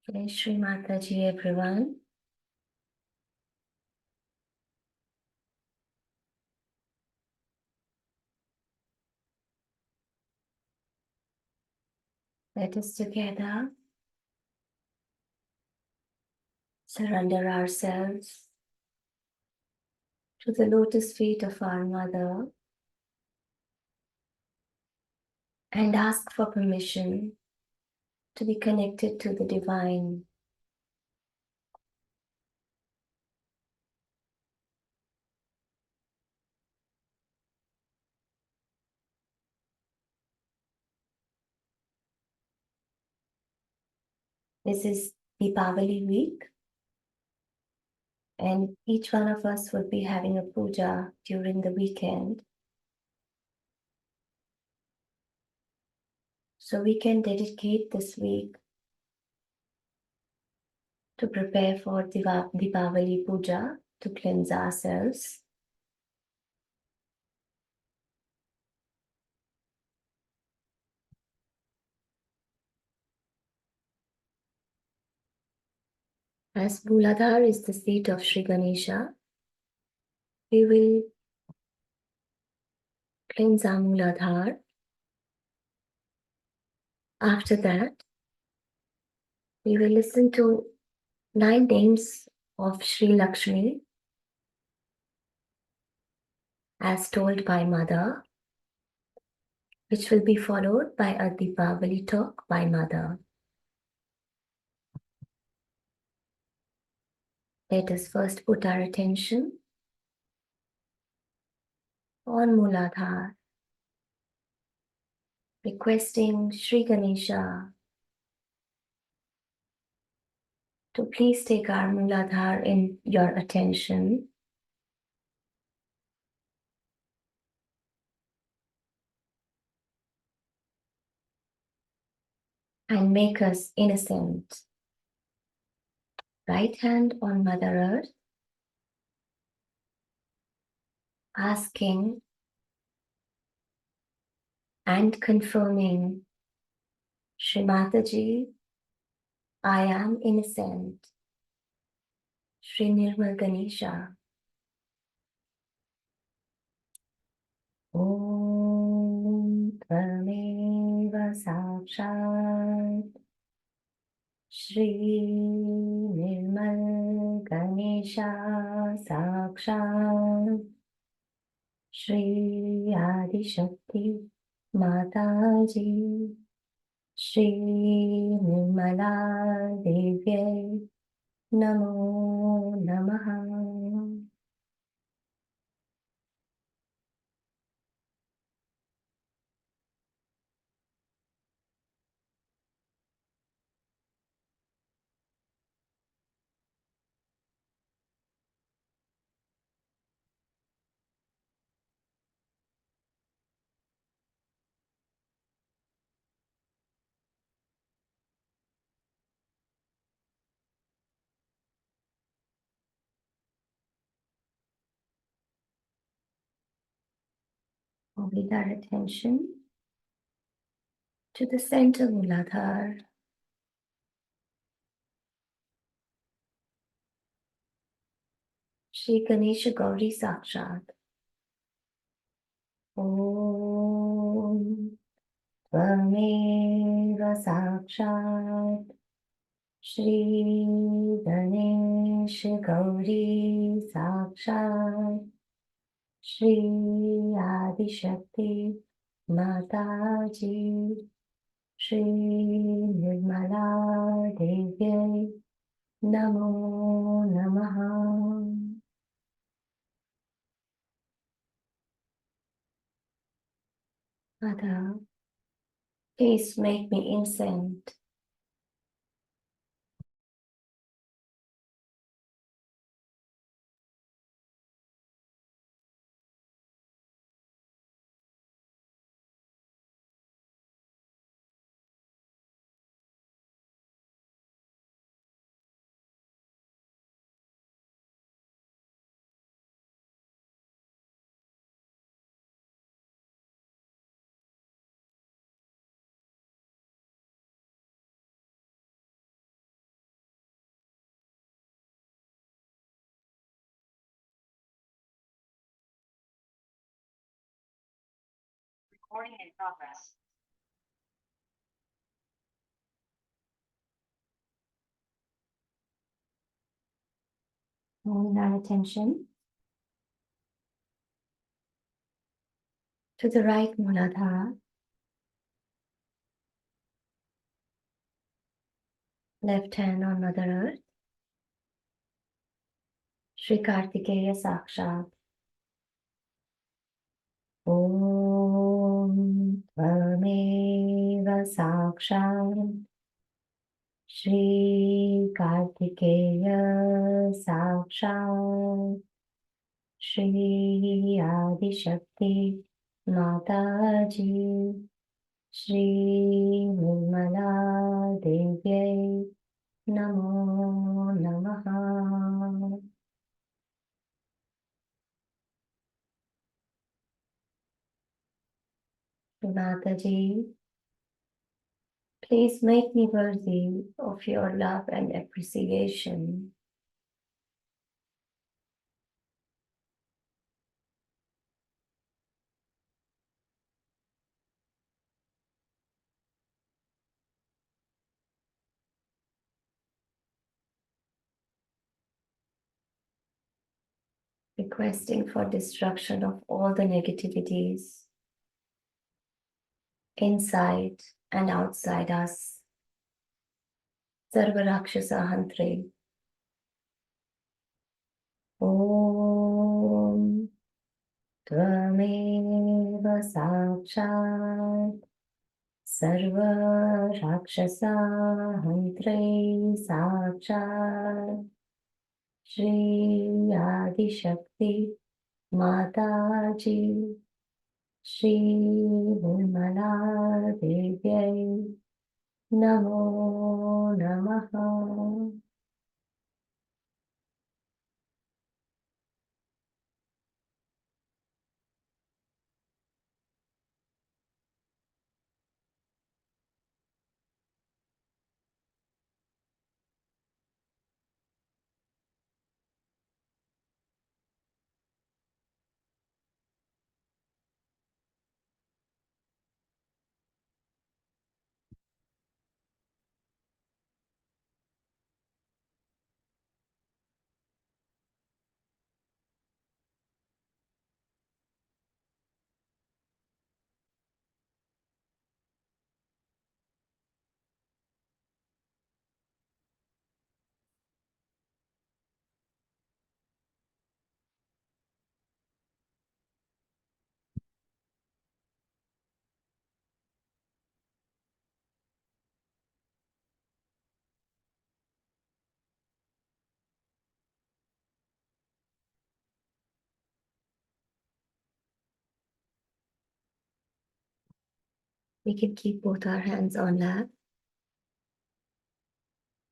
Shri Mataji, everyone. Let us together surrender ourselves to the lotus feet of our Mother and ask for permission to be connected to the Divine. This is Deepawali week, and each one of us will be having a puja during the weekend. So we can dedicate this week to prepare for Deepawali puja, to cleanse ourselves. As Muladhara is the seat of Sri Ganesha, we will cleanse our Muladhara. After that, we will listen to 9 names of Sri Lakshmi as told by Mother, which will be followed by a Deepavali talk by Mother. Let us first put our attention on Muladhara, requesting Sri Ganesha to please take our Muladhara in your attention and make us innocent. Right hand on Mother Earth, asking and confirming, Shri Mataji, I am innocent. Shri Nirmal Ganesha. Om Tvameva Sakshat Shri Nirmal Ganesha Sakshat Shri Adi Shakti Mataji Shri Nirmala Devye Namo Namaha. With our attention to the center Muladhara, Shri Ganesha Gauri Sakshat. Om Tvameva Sakshat Shri Ganesha Gauri Sakshat Shri Adi Shakti Mataji Shri Nirmala Devye Namo Namaha. Mother, please make me innocent. Moving our attention to the right Muladhara, left hand on Mother Earth, Shri Kartikeya Sakshat. Om Tvameva Sakshat Shri Kartikeya Sakshat Shri Adi Shakti Mataji Shri Nirmala Devyai Namo Namaha. Shri Mataji, please make me worthy of your love and appreciation. Requesting for destruction of all the negativities inside and outside us. Sarva Rakshasa Hantre. Om Tvameva Sakshat Sarva Rakshasa Hantre Sakshat Shri Adi Shakti Mataji Shri Nirmala Devyai Namo Namaha. We can keep both our hands on lap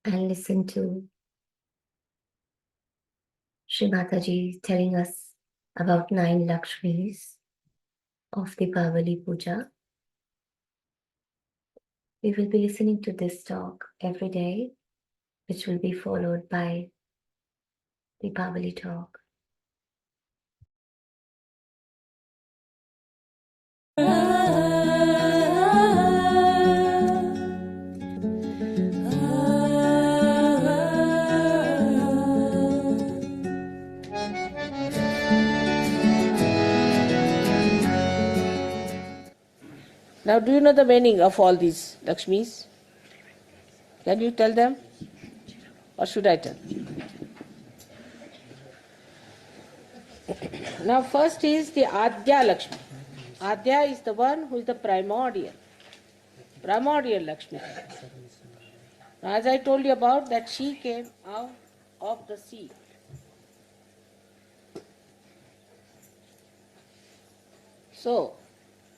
and listen to Shri Mataji telling us about 9 Lakshmis of Deepawali Puja. We will be listening to this talk every day, which will be followed by Deepawali talk. Now, do you know the meaning of all these Lakshmis? Can you tell them? Or should I tell? Now, first is the Adya Lakshmi. Adya is the one who is the primordial Lakshmi. Now, as I told you about that, she came out of the sea. So,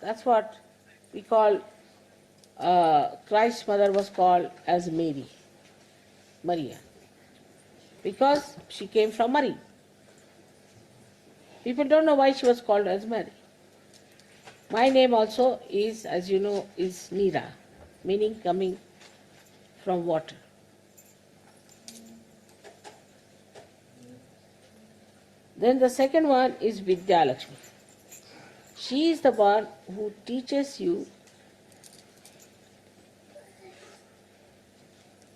that's what we call, Christ's mother was called as Maria, because she came from Mary. People don't know why she was called as Mary. My name also is, as you know, is Neera, meaning coming from water. Then the second one is Vidya Lakshmi. She is the one who teaches you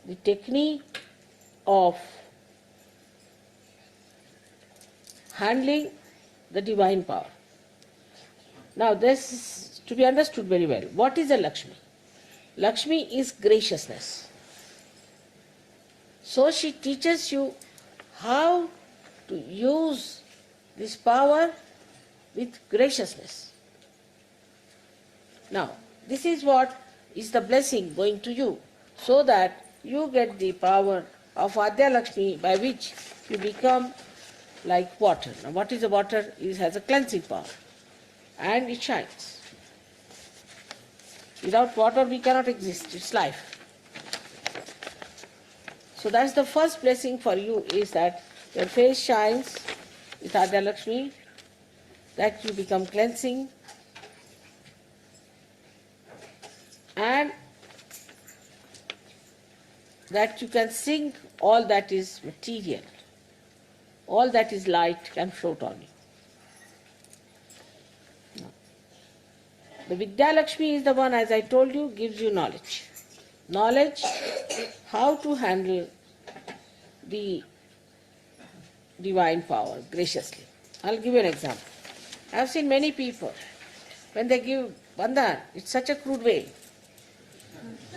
the technique of handling the divine power. Now this is to be understood very well. What is a Lakshmi? Lakshmi is graciousness. So she teaches you how to use this power with graciousness. Now, this is what is the blessing going to you, so that you get the power of Adya Lakshmi, by which you become like water. Now, what is the water? It has a cleansing power and it shines. Without water we cannot exist, it's life. So that's the first blessing for you, is that your face shines with Adya Lakshmi, that you become cleansing, and that you can sink all that is material, all that is light can float on you. The Vidya Lakshmi is the one, as I told you, gives you knowledge. Knowledge how to handle the divine power graciously. I'll give you an example. I have seen many people, when they give bandhan, it's such a crude way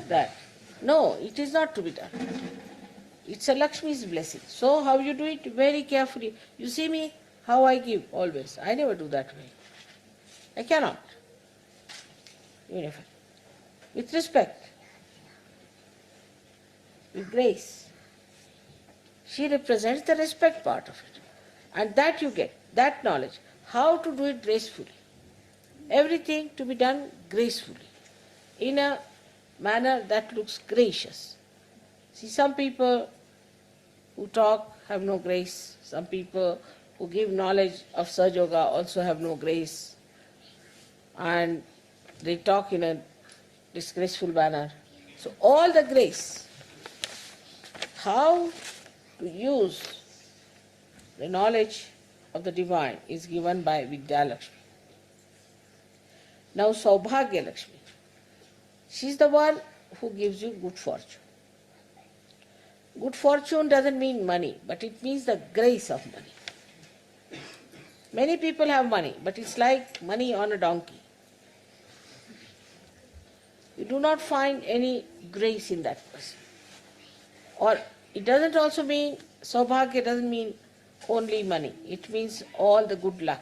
that, no, it is not to be done. It's a Lakshmi's blessing. So how you do it? Very carefully. You see me, how I give always. I never do that way. I cannot. Even if with respect, with grace. She represents the respect part of it. And that you get, that knowledge, how to do it gracefully. Everything to be done gracefully, in a manner that looks gracious. See, some people who talk have no grace. Some people who give knowledge of Sahaja Yoga also have no grace. And they talk in a disgraceful manner. So all the grace, how to use the knowledge of the divine, is given by Vidya Lakshmi. Now Saubhagya Lakshmi. She is the one who gives you good fortune. Good fortune doesn't mean money, but it means the grace of money. Many people have money, but it's like money on a donkey. You do not find any grace in that person. Or it doesn't also mean, Saubhagya doesn't mean only money. It means all the good luck.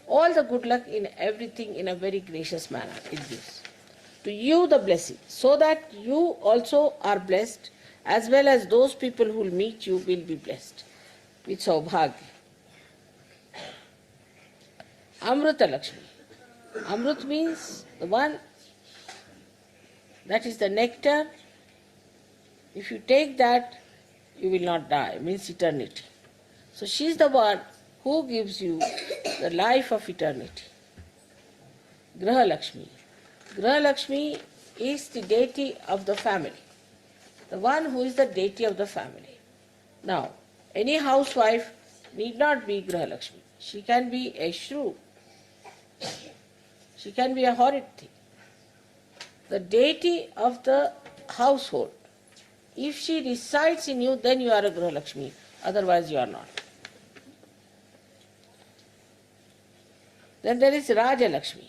All the good luck in everything in a very gracious manner it gives. To you the blessing, so that you also are blessed, as well as those people who will meet you will be blessed with Saubhagya. Amrita Lakshmi. Amrit means the one that is the nectar. If you take that, you will not die, means eternity. So she is the one who gives you the life of eternity. Graha Lakshmi. Graha Lakshmi is the deity of the family, the one who is the deity of the family. Now, any housewife need not be Graha Lakshmi. She can be a shrew. She can be a horrid thing. The deity of the household. If she resides in you, then you are a Graha Lakshmi. Otherwise you are not. Then there is Raja Lakshmi.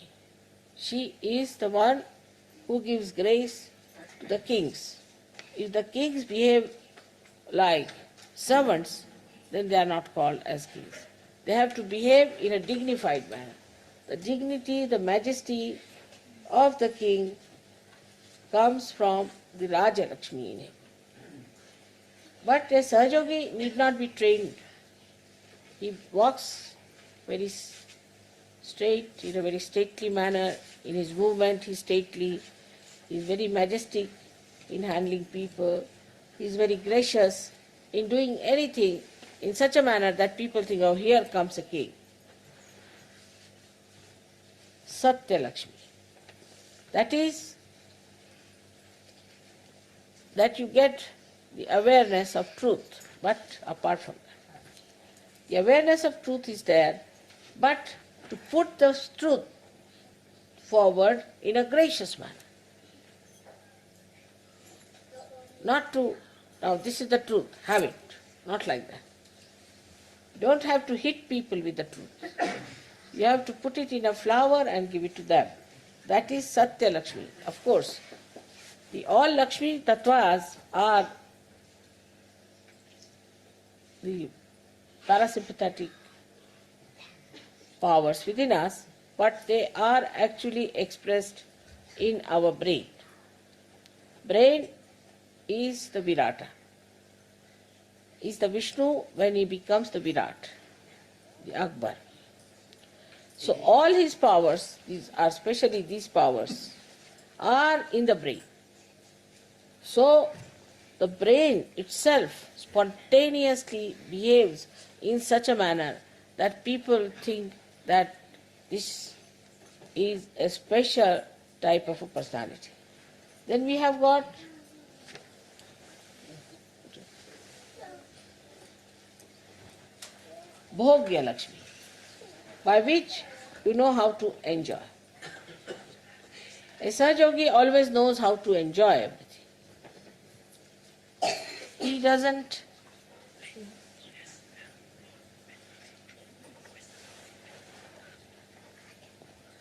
She is the one who gives grace to the kings. If the kings behave like servants, then they are not called as kings. They have to behave in a dignified manner. The dignity, the majesty of the king comes from the Raja Lakshmi in him. But a Sahaja Yogi need not be trained. He walks very straight, in a very stately manner. In his movement he is stately. He is very majestic in handling people. He is very gracious in doing anything in such a manner that people think, oh, here comes a king. Satya Lakshmi. That is, that you get the awareness of truth, but apart from that. The awareness of truth is there, but to put the truth forward in a gracious manner. Not to, now this is the truth, have it. Not like that. You don't have to hit people with the truth. You have to put it in a flower and give it to them. That is Satya Lakshmi. Of course, all Lakshmi Tattvas are the parasympathetic powers within us, but they are actually expressed in our brain. Brain is the Virata, is the Vishnu when he becomes the Virat, the Akbar. So all his powers, especially these powers, are in the brain. So the brain itself spontaneously behaves in such a manner that people think that this is a special type of a personality. Then we have got Bhogya Lakshmi, by which you know how to enjoy. A Sahaja Yogi always knows how to enjoy everything. He doesn't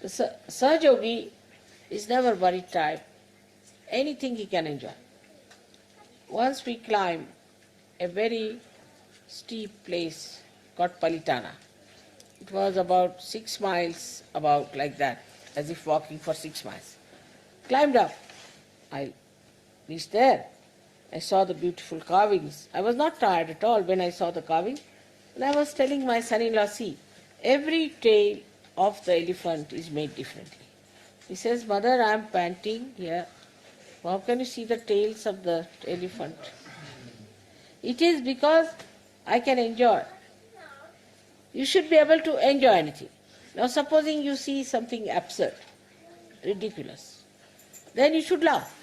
the Sahaja Yogi is never worried type. Anything he can enjoy. Once we climb a very steep place called Palitana. It was about 6 miles, about like that, as if walking for 6 miles. Climbed up. I reached there. I saw the beautiful carvings. I was not tired at all when I saw the carving. And I was telling my son-in-law, see, every tail of the elephant is made differently. He says, Mother, I am panting here. How can you see the tails of the elephant? It is because I can enjoy. You should be able to enjoy anything. Now supposing you see something absurd, ridiculous, then you should laugh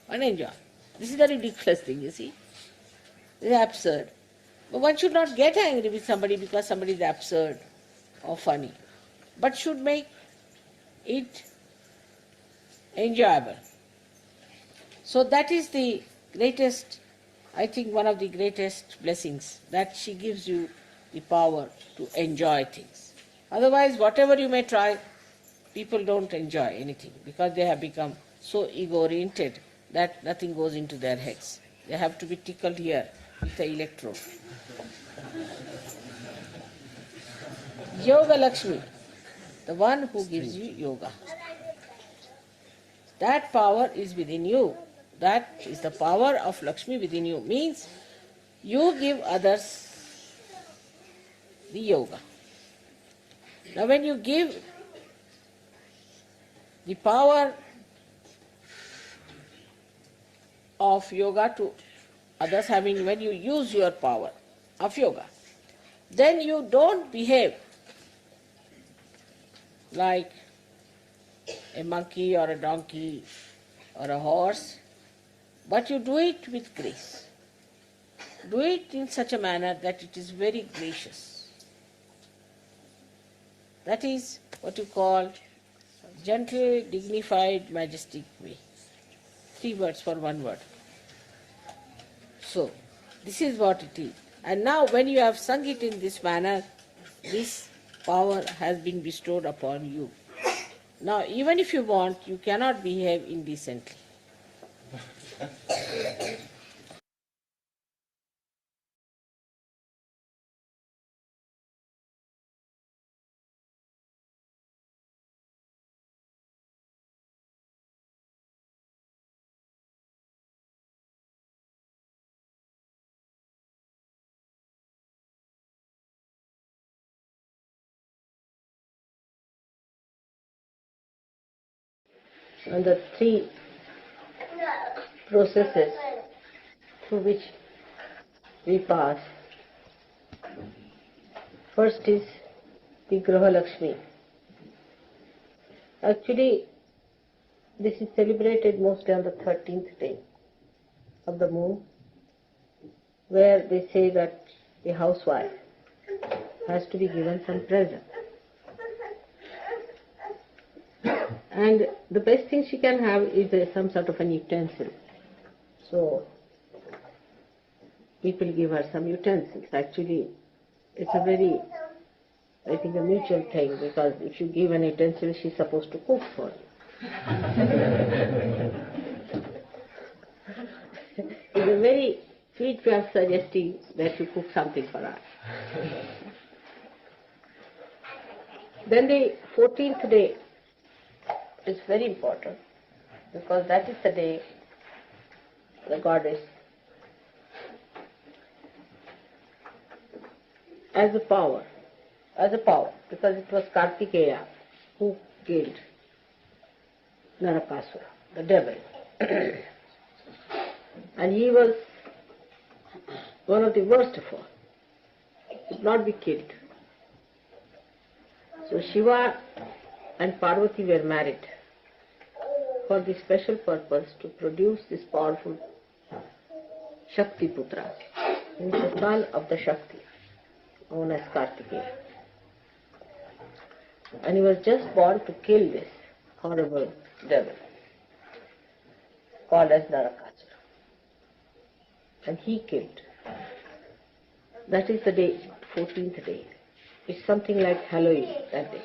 and enjoy. This is the ridiculous thing, you see. This is absurd. But one should not get angry with somebody because somebody is absurd or funny, but should make it enjoyable. So that is the greatest, I think one of the greatest blessings, that she gives you the power to enjoy things. Otherwise, whatever you may try, people don't enjoy anything because they have become so ego-oriented that nothing goes into their heads. They have to be tickled here with the electrode. Yoga Lakshmi, the one who gives you yoga. That power is within you. That is the power of Lakshmi within you. Means you give others the yoga. Now when you give the power of yoga to others, when you use your power of yoga, then you don't behave like a monkey or a donkey or a horse, but you do it with grace. Do it in such a manner that it is very gracious. That is what you call gentle, dignified, majestic way. 3 words for 1 word. So, this is what it is. And now when you have sung it in this manner, this power has been bestowed upon you. Now, even if you want, you cannot behave indecently. And the 3 processes through which we pass. First is the Graha Lakshmi. Actually, this is celebrated mostly on the 13th day of the moon, where they say that the housewife has to be given some present. And the best thing she can have is some sort of an utensil. So people give her some utensils. Actually, it's a very, I think, a mutual thing, because if you give an utensil, she's supposed to cook for you. It's a very sweet way of suggesting that you cook something for her. Then the 14th day is very important, because that is the day the goddess, as a power, because it was Kartikeya who killed Narakasura, the devil. And he was one of the worst of all. He could not be killed. So Shiva and Parvati were married for the special purpose to produce this powerful Shakti Putra. He is the son of the Shakti, known as Kartikeya. And he was just born to kill this horrible devil called as Narakasura. And he killed. That is the day, 14th day. It's something like Halloween that day.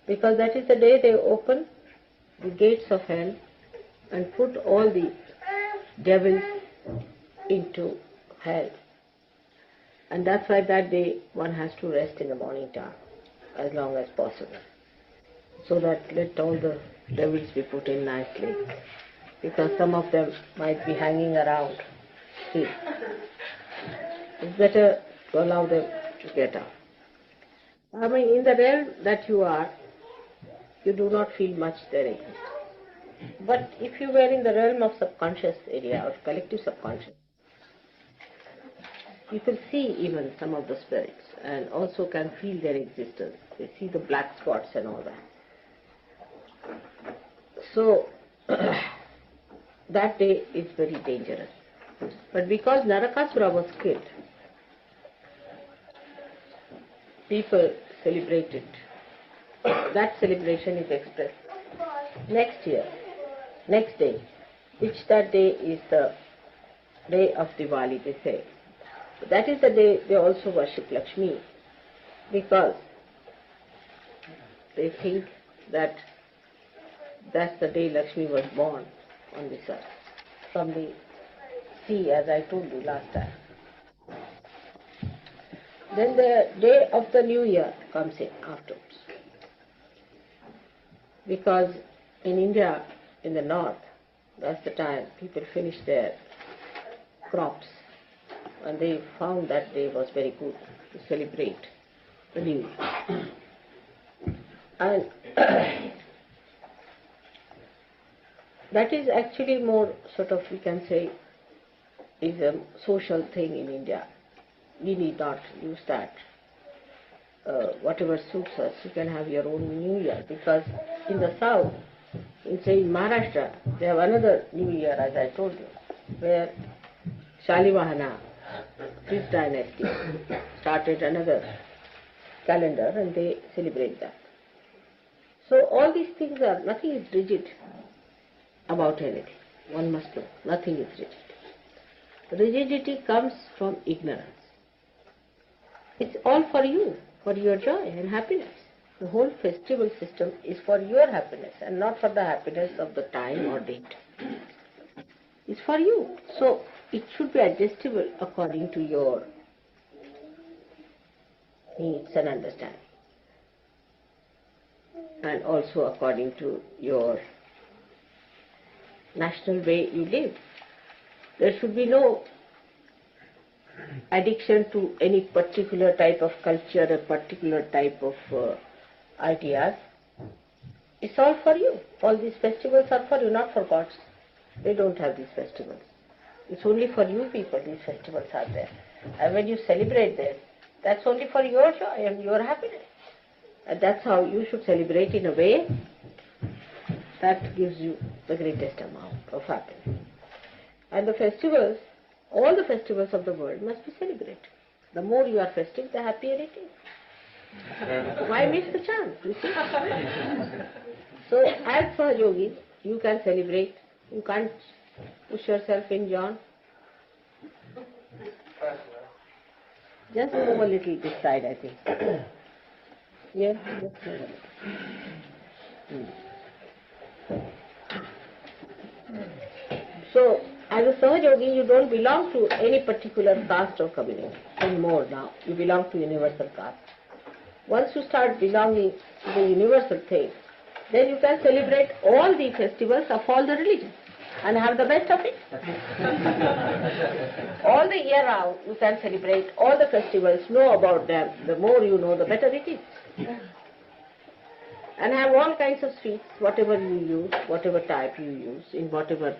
Because that is the day they open the gates of hell and put all the devils into hell. And that's why that day one has to rest in the morning time as long as possible, so that let all the devils be put in nicely, because some of them might be hanging around. See, it's better to allow them to get out. I mean, in the realm that you are, you do not feel much there exists. But if you were in the realm of subconscious area or collective subconscious, you can see even some of the spirits and also can feel their existence. They see the black spots and all that. So that day is very dangerous. But because Narakasura was killed, people celebrate it. That celebration is expressed next year, next day, which that day is the day of Diwali, they say. That is the day they also worship Lakshmi, because they think that that's the day Lakshmi was born on this earth, from the sea, as I told you last time. Then the day of the new year comes in afterwards. Because in India, in the north, that's the time people finish their crops, and they found that day was very good to celebrate the new year. And that is actually more sort of, we can say, is a social thing in India. We need not use that. Whatever suits us, you can have your own New Year, because in the south, in say in Maharashtra, they have another New Year, as I told you, where Shalivahana, this dynasty, started another calendar and they celebrate that. So all these things are, nothing is rigid about anything. One must know, nothing is rigid. Rigidity comes from ignorance. It's all for you, for your joy and happiness. The whole festival system is for your happiness and not for the happiness of the time or date. It's for you. So it should be adjustable according to your needs and understanding, and also according to your national way you live. There should be no addiction to any particular type of culture, a particular type of ideas. It's all for you. All these festivals are for you, not for gods. They don't have these festivals. It's only for you people these festivals are there. And when you celebrate this, that's only for your joy and your happiness. And that's how you should celebrate, in a way that gives you the greatest amount of happiness. And the festivals, all the festivals of the world must be celebrated. The more you are festive, the happier it is. Why miss the chance, you see? So as for yogis, you can celebrate. You can't push yourself in, John. Just move a little this side, I think. Yes, just move a little. So, as a Sahaja Yogi, you don't belong to any particular caste or community anymore now. You belong to universal caste. Once you start belonging to the universal thing, then you can celebrate all the festivals of all the religions and have the best of it. All the year round, you can celebrate all the festivals, know about them. The more you know, the better it is. And have all kinds of sweets, whatever you use, whatever type you use, in whatever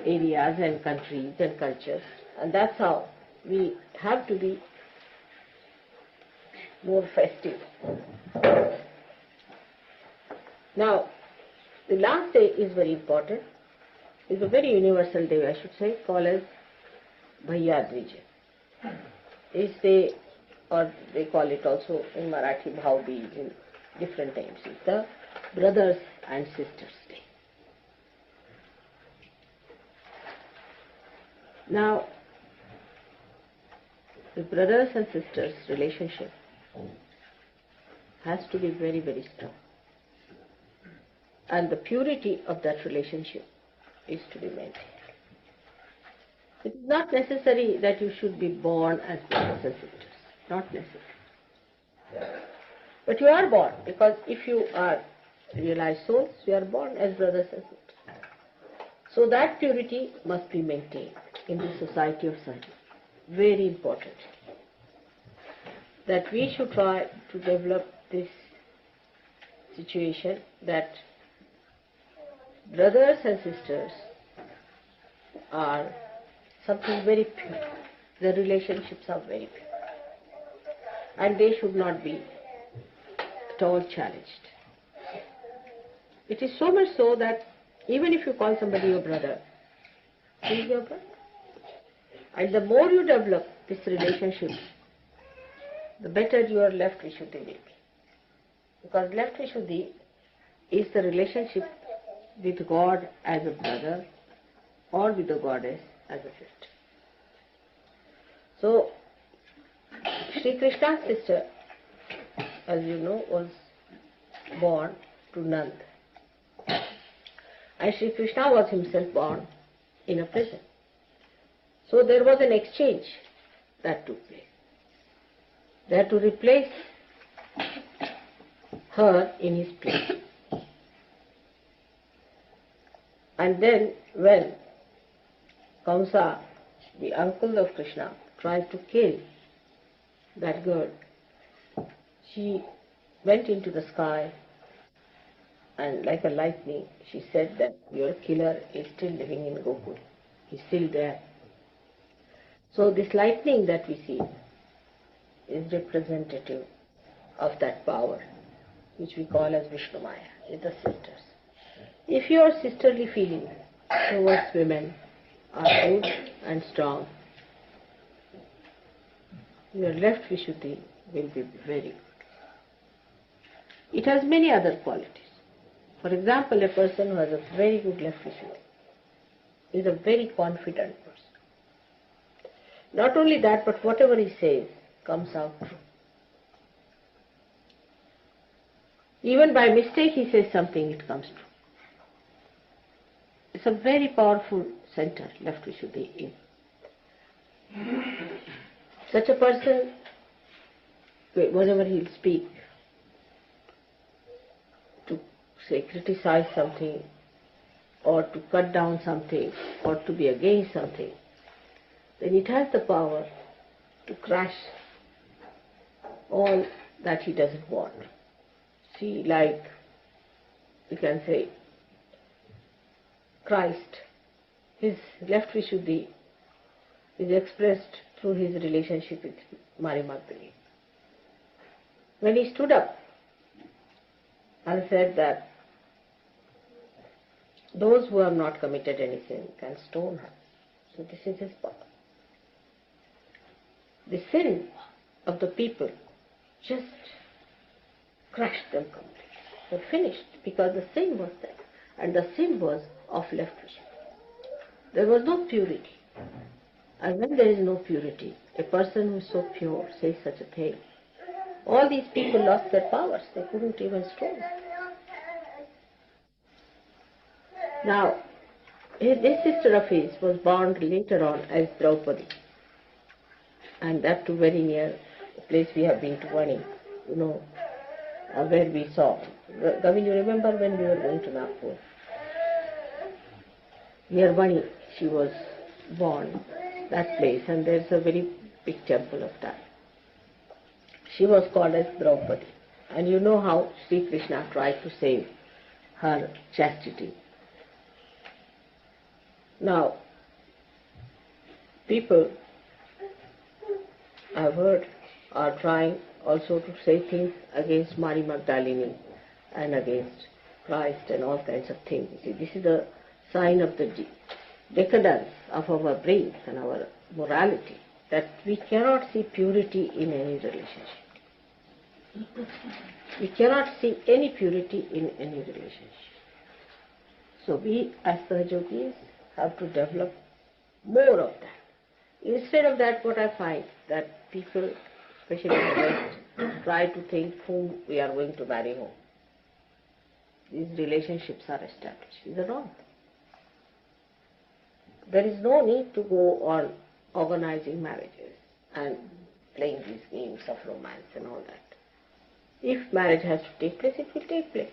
areas and countries and cultures. And that's how we have to be more festive. Now, the last day is very important. It's a very universal day, I should say, called as Bhaiya Dvij. This day, or they call it also in Marathi Bhaubij in different names, is the Brothers and Sisters Day. Now, the brothers and sisters relationship has to be very, very strong. And the purity of that relationship is to be maintained. It is not necessary that you should be born as brothers and sisters. Not necessary. But you are born, because if you are realized souls, you are born as brothers and sisters. So that purity must be maintained in the society of Sahaja. Very important. That we should try to develop this situation that brothers and sisters are something very pure. The relationships are very pure. And they should not be at all challenged. It is so much so that even if you call somebody your brother, he is your brother. And the more you develop this relationship, the better your left Vishuddhi will be. Because left Vishuddhi is the relationship with God as a brother or with the goddess as a sister. So, Sri Krishna's sister, as you know, was born to Nand. And Sri Krishna was himself born in a prison. So there was an exchange that took place. They had to replace her in his place. And then when Kamsa, the uncle of Krishna, tried to kill that girl, she went into the sky and like a lightning she said that your killer is still living in Gokul. He's still there. So this lightning that we see is representative of that power which we call as Vishnu Maya, is the sisters. If your sisterly feelings towards women are good and strong, your left Vishuddhi will be very good. It has many other qualities. For example, a person who has a very good left Vishuddhi is a very confident person. Not only that, but whatever he says comes out true. Even by mistake he says something, it comes true. It's a very powerful center, left Vishuddhi is. Such a person, whenever he'll speak, to say criticize something, or to cut down something, or to be against something, then it has the power to crush all that he doesn't want. See, like you can say, Christ, his left Vishuddhi is expressed through his relationship with Mary Magdalene. When he stood up and said that those who have not committed any sin can stone her. So this is his power. The sin of the people just crushed them completely. were finished because the sin was there. And the sin was of left vision. There was no purity. And when there is no purity, a person who is so pure says such a thing. All these people lost their powers. They couldn't even stroll. Now, this sister of his was born later on as Draupadi. And that too very near the place we have been to Vani, where we saw. Gavi, you remember when we were going to Nagpur? Near Vani, she was born, that place, and there's a very big temple of that. She was called as Draupadi. And you know how Sri Krishna tried to save her chastity. Now, people, I've heard, are trying also to say things against Mary Magdalene and against Christ and all kinds of things. You see, this is a sign of the decadence of our brains and our morality, that we cannot see purity in any relationship. We cannot see any purity in any relationship. So we as Sahaja Yogis have to develop more of that. Instead of that, what I find that people, especially in the West, try to think whom we are going to marry home. These relationships are established. These are wrong. There is no need to go on organizing marriages and playing these games of romance and all that. If marriage has to take place, it will take place.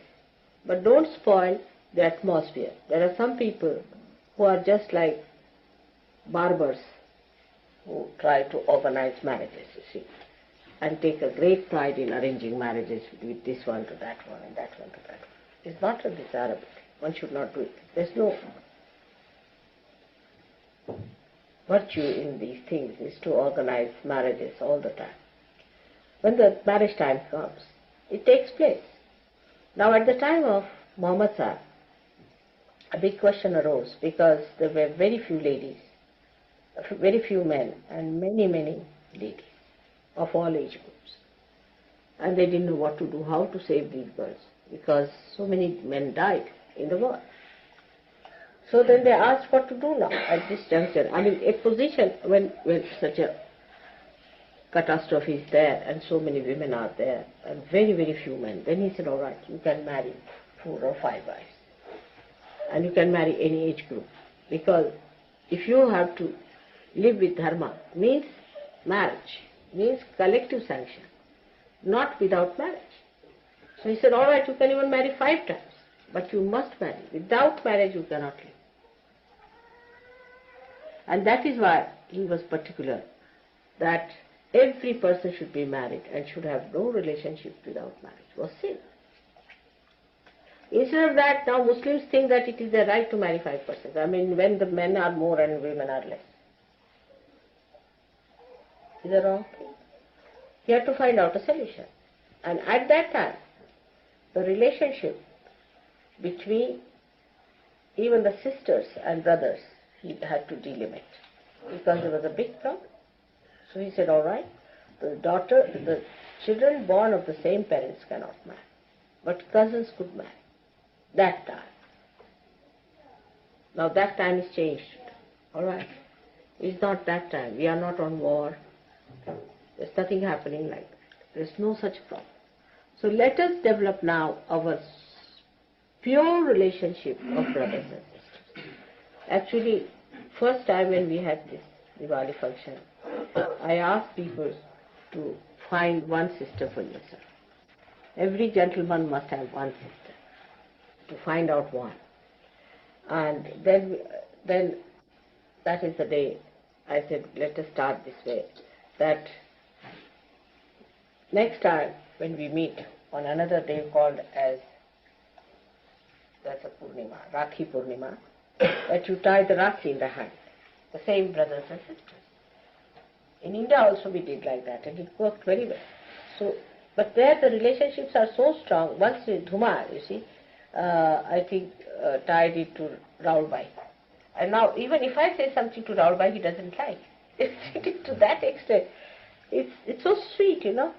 But don't spoil the atmosphere. There are some people who are just like barbers who try to organize marriages, you see, and take a great pride in arranging marriages with this one to that one and that one to that one. It's not a desirable. One should not do it. There's no virtue in these things, is to organize marriages all the time. When the marriage time comes, it takes place. Now at the time of Muhammad Sahib, a big question arose because there were very few ladies, very few men and many ladies of all age groups. And they didn't know what to do, how to save these girls, because so many men died in the war. So then they asked what to do now at this juncture. I mean, a position when such a catastrophe is there and so many women are there and very few men, then he said, all right, you can marry 4 or 5 wives. And you can marry any age group. Because if you have to live with dharma, means marriage, means collective sanction, not without marriage. So he said, all right, you can even marry 5 times, but you must marry. Without marriage, you cannot live. And that is why he was particular that every person should be married and should have no relationship without marriage. It was sin. Instead of that, now Muslims think that it is their right to marry 5 persons. I mean, when the men are more and women are less. Is that wrong? You have to find out a solution. And at that time, the relationship between even the sisters and brothers, he had to delimit because there was a big problem. So he said, all right, the children born of the same parents cannot marry, but cousins could marry. That time. Now that time is changed. All right. It's not that time. We are not on war. There's nothing happening like that. There's no such problem. So let us develop now our pure relationship of brothers and sisters. Actually, first time when we had this Diwali function, I asked people to find one sister for yourself. Every gentleman must have one sister, to find out one. And then that is the day I said, let us start this way, that next time when we meet on another day called as, that's a Purnima, Rakhi Purnima, that you tie the Rakhi in the hand, the same brothers and sisters. In India also we did like that and it worked very well. So, but there the relationships are so strong. Once Dhumar, you see, I think tied it to Raulbai. And now even if I say something to Raulbai, he doesn't like. It's to that extent. It's so sweet, you know.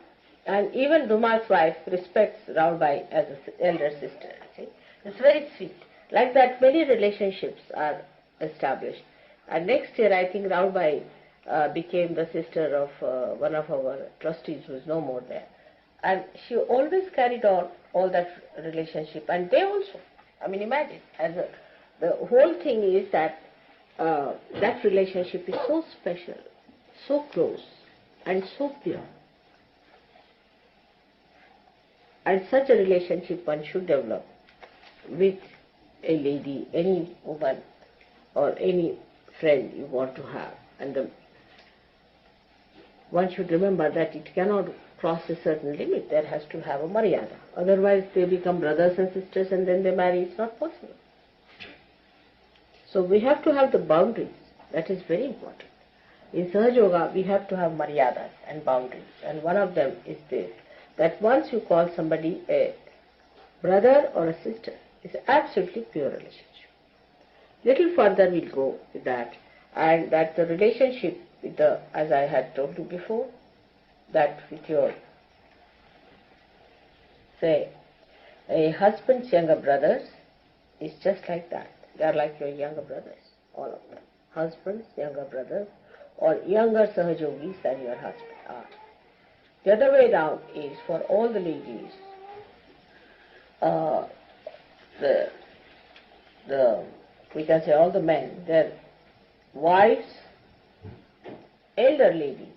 And even Ruma's wife respects Raobai as an elder sister. See? It's very sweet. Like that, many relationships are established. And next year, I think Raobai became the sister of one of our trustees who is no more there. And she always carried on all that relationship. And they also, I mean, imagine, the whole thing is that that relationship is so special, so close, and so pure. And such a relationship one should develop with a lady, any woman, or any friend you want to have. And one should remember that it cannot cross a certain limit. There has to have a maryada. Otherwise they become brothers and sisters and then they marry. It's not possible. So we have to have the boundaries. That is very important. In Sahaja Yoga, we have to have maryadas and boundaries. And one of them is this, that once you call somebody a brother or a sister, it's absolutely pure relationship. Little further we'll go with that, and that the relationship with the, as I had told you before, that with your, say, a husband's younger brothers is just like that. They are like your younger brothers, all of them. Husbands, younger brothers, or younger Sahaja Yogis than your husband are. The other way down is for all the ladies, we can say all the men, their wives, elder ladies,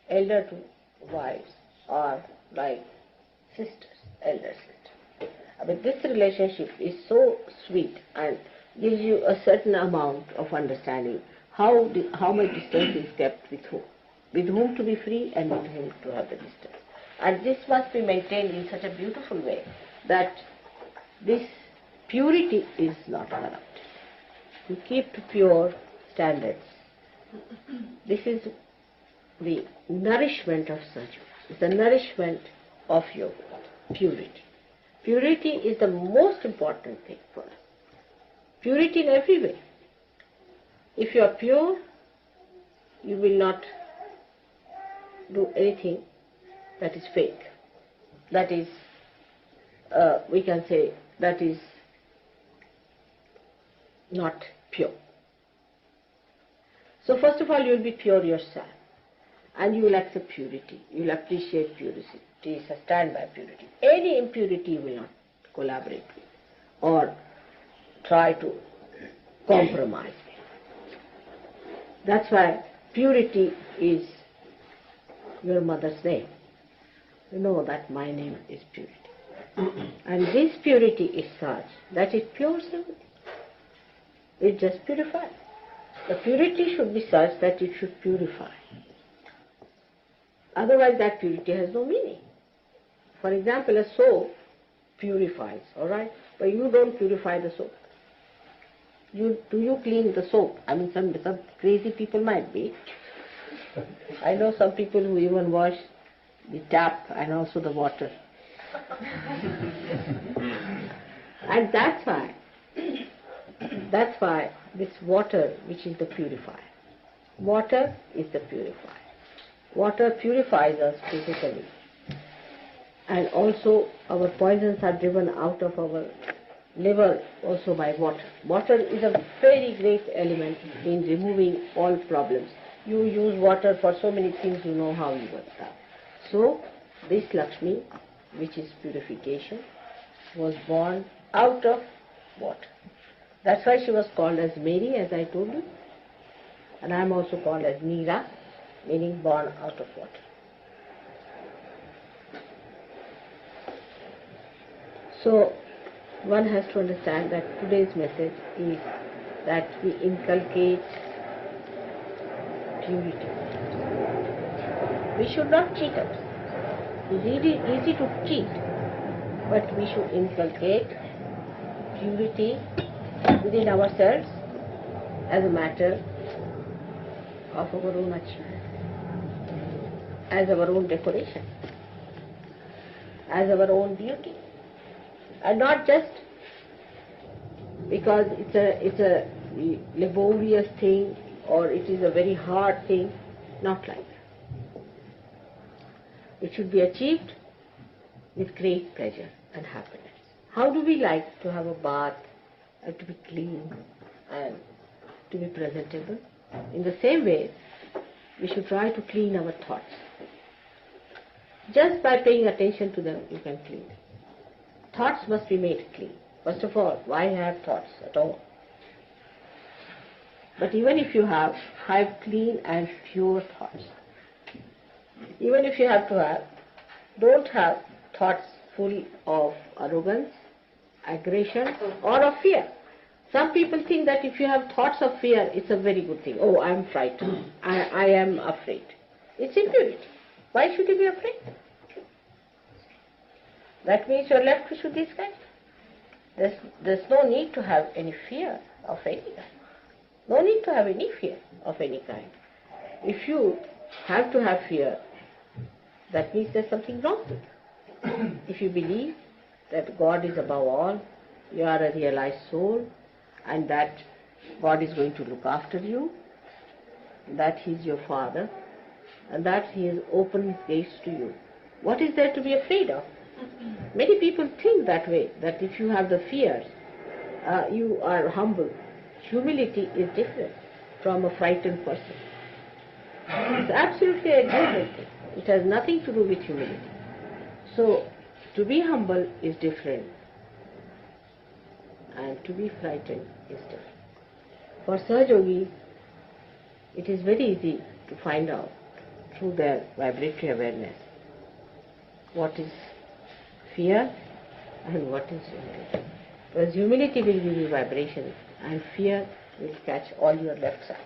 elder to wives are like sisters, elder sisters. But this relationship is so sweet and gives you a certain amount of understanding how much distance is kept with whom to be free and with whom to have the distance. And this must be maintained in such a beautiful way that this purity is not corrupted. You keep to pure standards. This is the nourishment of Sahaja. It's the nourishment of yoga, purity. Purity is the most important thing for us. Purity in every way. If you are pure, you will not do anything that is fake. That is, we can say, that is not pure. So first of all, you will be pure yourself. And you will accept purity. You will appreciate purity. Stand by purity. Any impurity you will not collaborate with or try to compromise with. That's why purity is your mother's name. You know that my name is purity. And this purity is such that it pures everything. It just purifies. The purity should be such that it should purify. Otherwise that purity has no meaning. For example, a soap purifies, all right? But you don't purify the soap. Do you clean the soap? I mean, some crazy people might be. I know some people who even wash the tap and also the water. And that's why this water, which is the purifier. Water is the purifier. Water purifies us physically. And also our poisons are driven out of our liver also by water. Water is a very great element in removing all problems. You use water for so many things, you know how you work that. So this Lakshmi, which is purification, was born out of water. That's why she was called as Mary, as I told you. And I am also called as Neera, meaning born out of water. So one has to understand that today's message is that we inculcate purity. We should not cheat ourselves. It's really easy to cheat, but we should inculcate purity within ourselves as a matter of our own achievement, as our own decoration, as our own beauty. And not just because it's a laborious thing or it is a very hard thing, not like that. It should be achieved with great pleasure and happiness. How do we like to have a bath and to be clean and to be presentable? In the same way, we should try to clean our thoughts. Just by paying attention to them, you can clean. Thoughts must be made clean. First of all, why have thoughts at all? But even if you have clean and pure thoughts. Even if you have to have, don't have thoughts full of arrogance, aggression, or of fear. Some people think that if you have thoughts of fear, it's a very good thing. Oh, I'm frightened. I am afraid. It's impurity. Why should you be afraid? That means you're left with Shuddhi. There's no need to have any fear of any kind. No need to have any fear of any kind. If you have to have fear, that means there's something wrong with you. If you believe that God is above all, you are a realized soul, and that God is going to look after you, that He is your Father, and that He has opened His gates to you, what is there to be afraid of? Many people think that way, that if you have the fears, you are humble. Humility is different from a frightened person. It's absolutely a different thing. It has nothing to do with humility. So, to be humble is different, and to be frightened is different. For Sahaja Yogis, it is very easy to find out through their vibratory awareness what is fear and what is humility. Because humility will give you vibration and fear will catch all your left side.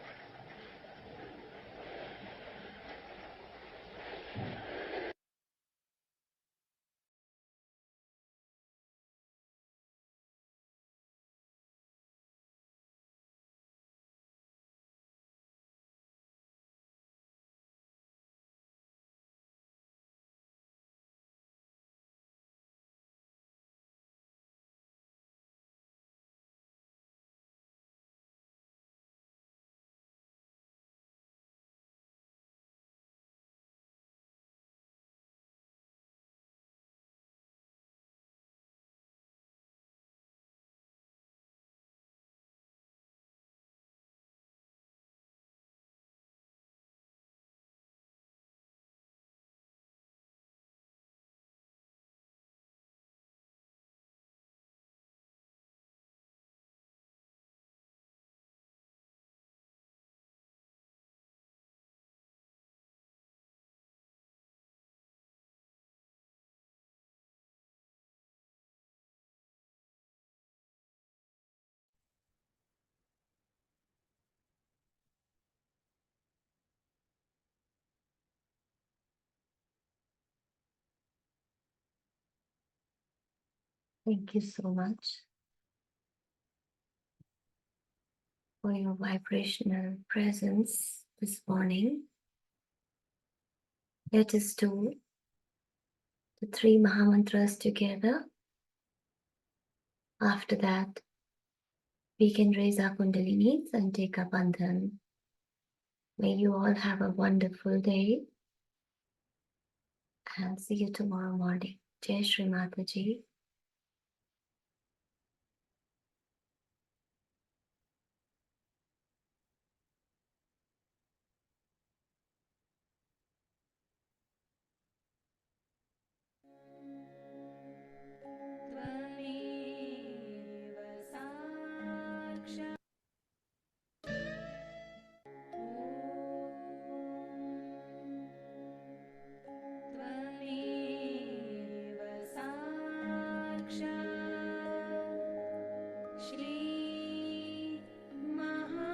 Thank you so much for your vibrational presence this morning. Let us do the 3 Mahamantras together. After that, we can raise our Kundalinis and take up Bandhan. May you all have a wonderful day and see you tomorrow morning. Jai Shri Mataji. Shri Mahalakshmi